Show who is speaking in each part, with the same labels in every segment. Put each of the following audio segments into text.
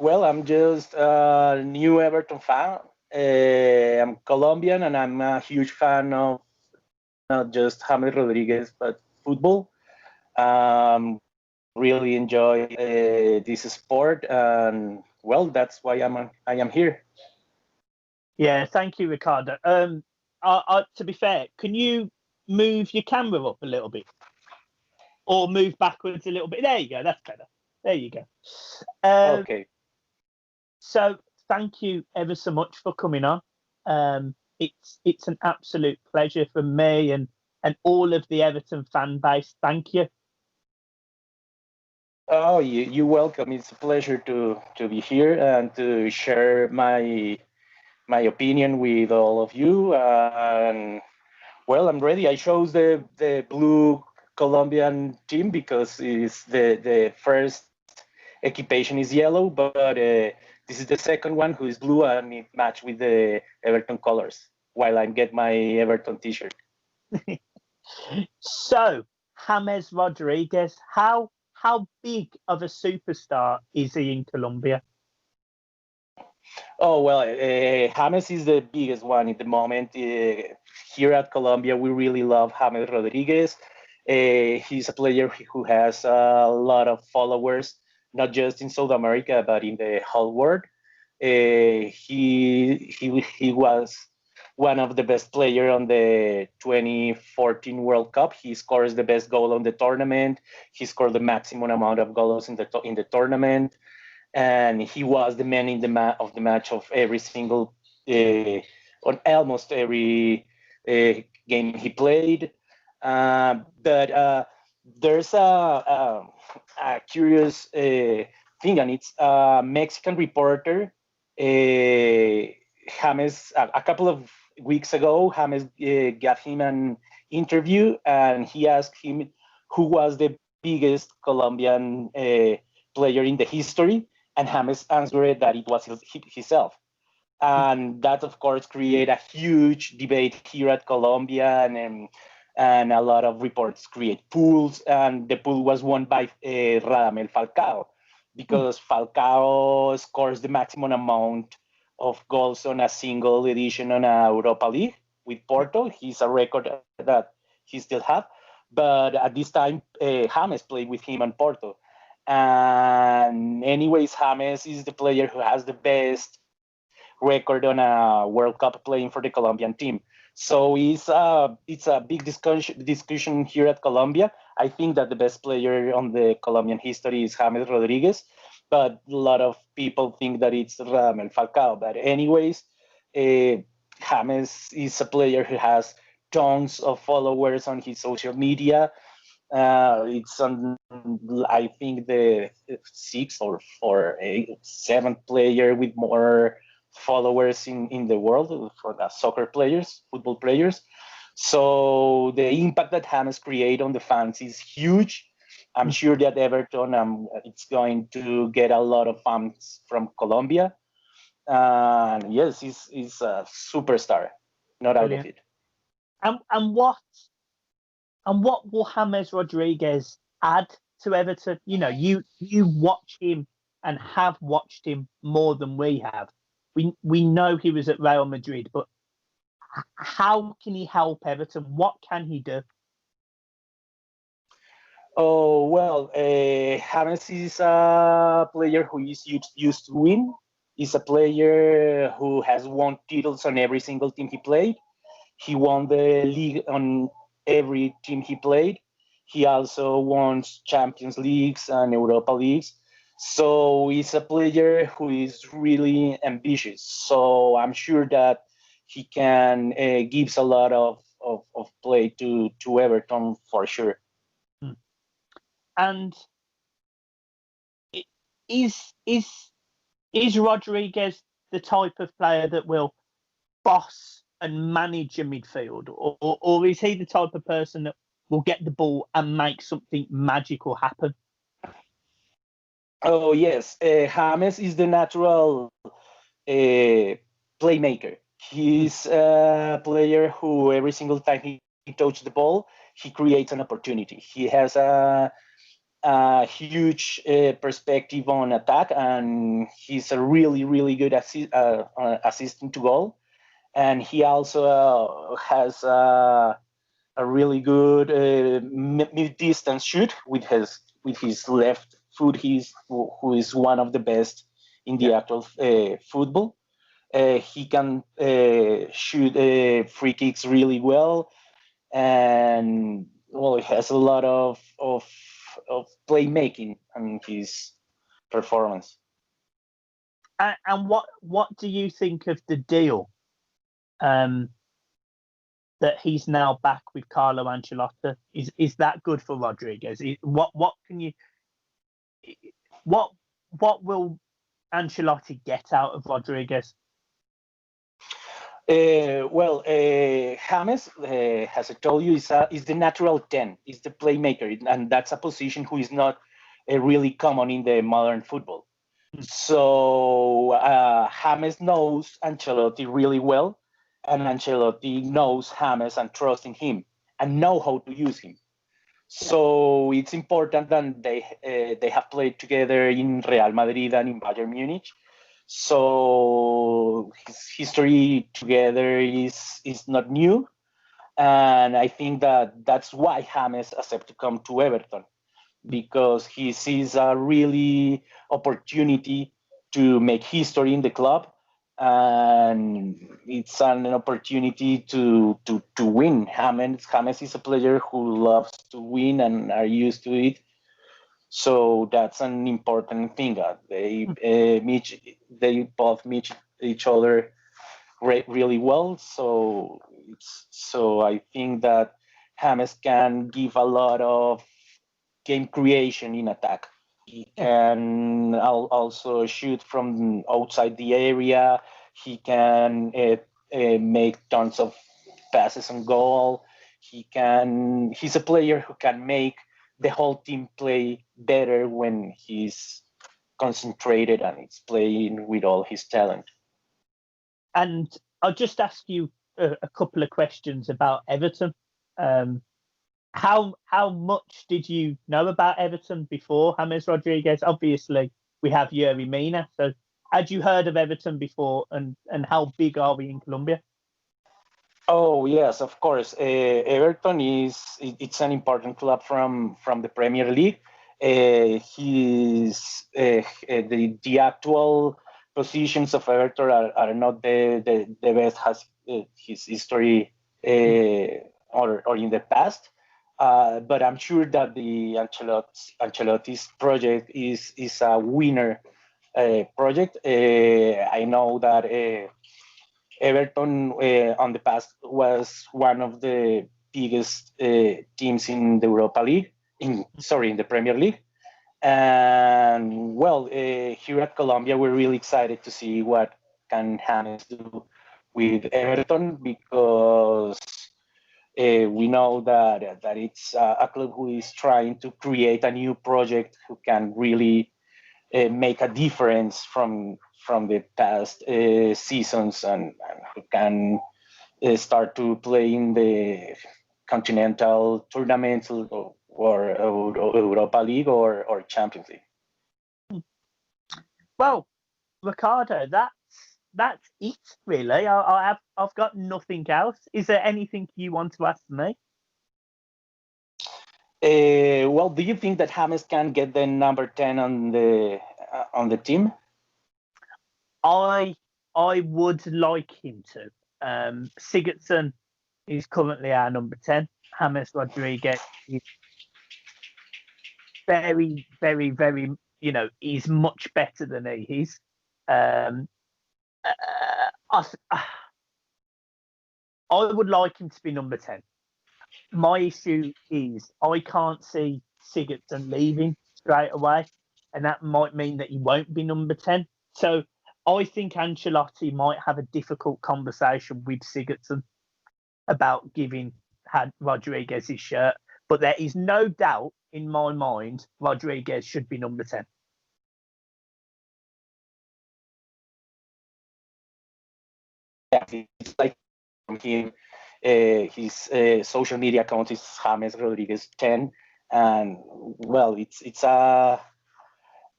Speaker 1: Well, I'm just a new Everton fan. I'm Colombian, and I'm a huge fan of not just James Rodríguez, but football. Really enjoy this sport, and well, that's why I am here.
Speaker 2: Yeah, thank you, Ricardo. To be fair, can you move your camera up a little bit, or move backwards a little bit? There you go. That's better. There you go.
Speaker 1: Okay.
Speaker 2: So thank you ever so much for coming on. It's an absolute pleasure for me and all of the Everton fan base. Thank you.
Speaker 1: Oh, you're welcome. It's a pleasure to be here and to share my opinion with all of you. And well, I'm ready. I chose the blue Colombian team because it's the first occupation is yellow, but this is the second one who is blue, and it match with the Everton colors. While I get my Everton T-shirt.
Speaker 2: So, James Rodríguez, how big of a superstar is he in Colombia?
Speaker 1: Oh well, James is the biggest one at the moment. Here at Colombia, we really love James Rodríguez. He's a player who has a lot of followers, not just in South America, but in the whole world. He was one of the best player on the 2014 World Cup. He scores the best goal on the tournament. He scored the maximum amount of goals in the tournament, and he was the man in the match of every single on almost every game he played. But there's a curious thing, and it's a Mexican reporter. James, a couple of weeks ago, James got him an interview, and he asked him who was the biggest Colombian player in the history, and James answered that it was himself. And that, of course, created a huge debate here at Colombia, and a lot of reports create pools, and the pool was won by Radamel Falcao, because Falcao scores the maximum amount of goals on a single edition on a Europa League with Porto. He's a record that he still have, but at this time, James played with him on Porto. And anyways, James is the player who has the best record on a World Cup playing for the Colombian team. So it's a big discussion here at Colombia. I think that the best player on the Colombian history is James Rodríguez, but a lot of people think that it's Radamel Falcao. But anyways, James is a player who has tons of followers on his social media. It's on, I think, the sixth or seventh player with more followers in the world for the soccer players, football players. So the impact that James create on the fans is huge. I'm sure that Everton it's going to get a lot of fans from Colombia. And yes, he's a superstar, not out of it.
Speaker 2: And what will James Rodríguez add to Everton? You know, you watch him and have watched him more than we have. We know he was at Real Madrid, but how can he help Everton? What can he do?
Speaker 1: Oh, well, James is a player who is used to win. He's a player who has won titles on every single team he played. He won the league on every team he played. He also won Champions Leagues and Europa Leagues. So he's a player who is really ambitious. So I'm sure that he can gives a lot of play to Everton for sure.
Speaker 2: And is Rodríguez the type of player that will boss and manage a midfield, or is he the type of person that will get the ball and make something magical happen?
Speaker 1: Oh yes, James is the natural playmaker. He's a player who every single time he touches the ball, he creates an opportunity. He has a huge perspective on attack, and he's a really, really good assistant to goal. And he also has a really good mid-distance shoot with his left foot. Who is one of the best in the actual football. He can shoot free kicks really well, and well, he has a lot of playmaking in his performance.
Speaker 2: And what do you think of the deal that he's now back with Carlo Ancelotti? Is that good for Rodríguez? What will Ancelotti get out of Rodríguez?
Speaker 1: James, as I told you, is the natural 10, is the playmaker, and that's a position who is not really common in the modern football. So James knows Ancelotti really well, and Ancelotti knows James and trusts in him and know how to use him. So it's important that they have played together in Real Madrid and in Bayern Munich. So his history together is not new, and I think that's why James accepted to come to Everton, because he sees a really opportunity to make history in the club, and it's an opportunity to win. James is a player who loves to win and are used to it. So that's an important thing. They both meet each other really well. So I think that James can give a lot of game creation in attack. He can also shoot from outside the area. He can make tons of passes on goal. He's a player who can make the whole team play better when he's concentrated and he's playing with all his talent.
Speaker 2: And I'll just ask you a couple of questions about Everton. How much did you know about Everton before James Rodríguez? Obviously, we have Yerry Mina. So had you heard of Everton before, and how big are we in Colombia?
Speaker 1: Oh yes, of course. Everton it's an important club from the Premier League. The actual positions of Everton are not the best has his history or in the past. But I'm sure that the Ancelotti's project is a winner project. I know that Everton on the past was one of the biggest teams in the Europa League, in the Premier League. And well, here at Colombia, we're really excited to see what can James do with Everton, because we know that it's a club who is trying to create a new project who can really make a difference from the past seasons, and who can start to play in the continental tournaments or Europa League or Champions League.
Speaker 2: Well, Ricardo, that's it really. I've got nothing else. Is there anything you want to ask me?
Speaker 1: Well, do you think that James can get the number 10 on the team?
Speaker 2: I would like him to. Sigurdsson is currently our number 10. James Rodríguez is very, very, very, he's much better than he is. I would like him to be number 10. My issue is I can't see Sigurdsson leaving straight away, and that might mean that he won't be number 10. So I think Ancelotti might have a difficult conversation with Sigurdsson about giving Rodríguez his shirt. But there is no doubt in my mind Rodríguez should be number 10.
Speaker 1: Yeah, it's like from him. His social media account is James Rodríguez 10, and well, it's a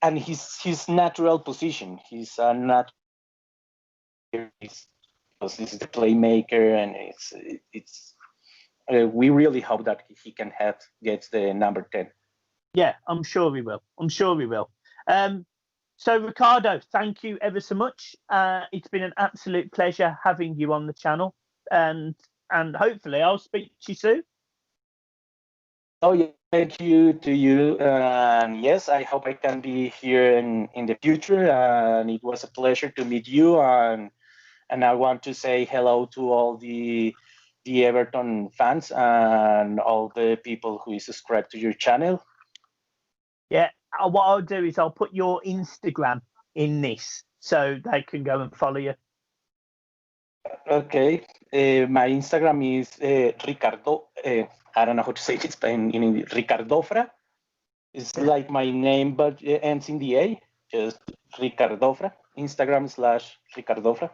Speaker 1: and his natural position. He's a natural because he's the playmaker, and it's we really hope that he can gets the number 10.
Speaker 2: Yeah, I'm sure we will. I'm sure we will. So Ricardo, thank you ever so much. It's been an absolute pleasure having you on the channel, and hopefully I'll speak to you soon.
Speaker 1: Oh yeah, thank you to you. And yes, I hope I can be here in the future. And it was a pleasure to meet you. And I want to say hello to all the Everton fans and all the people who is subscribed to your channel.
Speaker 2: Yeah, what I'll do is I'll put your Instagram in this so they can go and follow you.
Speaker 1: Okay, my Instagram is Ricardo. I don't know how to say it in Ricardofra. It's like my name, but it ends in the A. Just Ricardofra. Instagram / Ricardofra.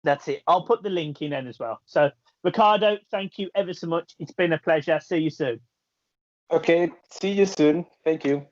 Speaker 2: That's it. I'll put the link in then as well. So Ricardo, thank you ever so much. It's been a pleasure. See you soon.
Speaker 1: Okay, see you soon. Thank you.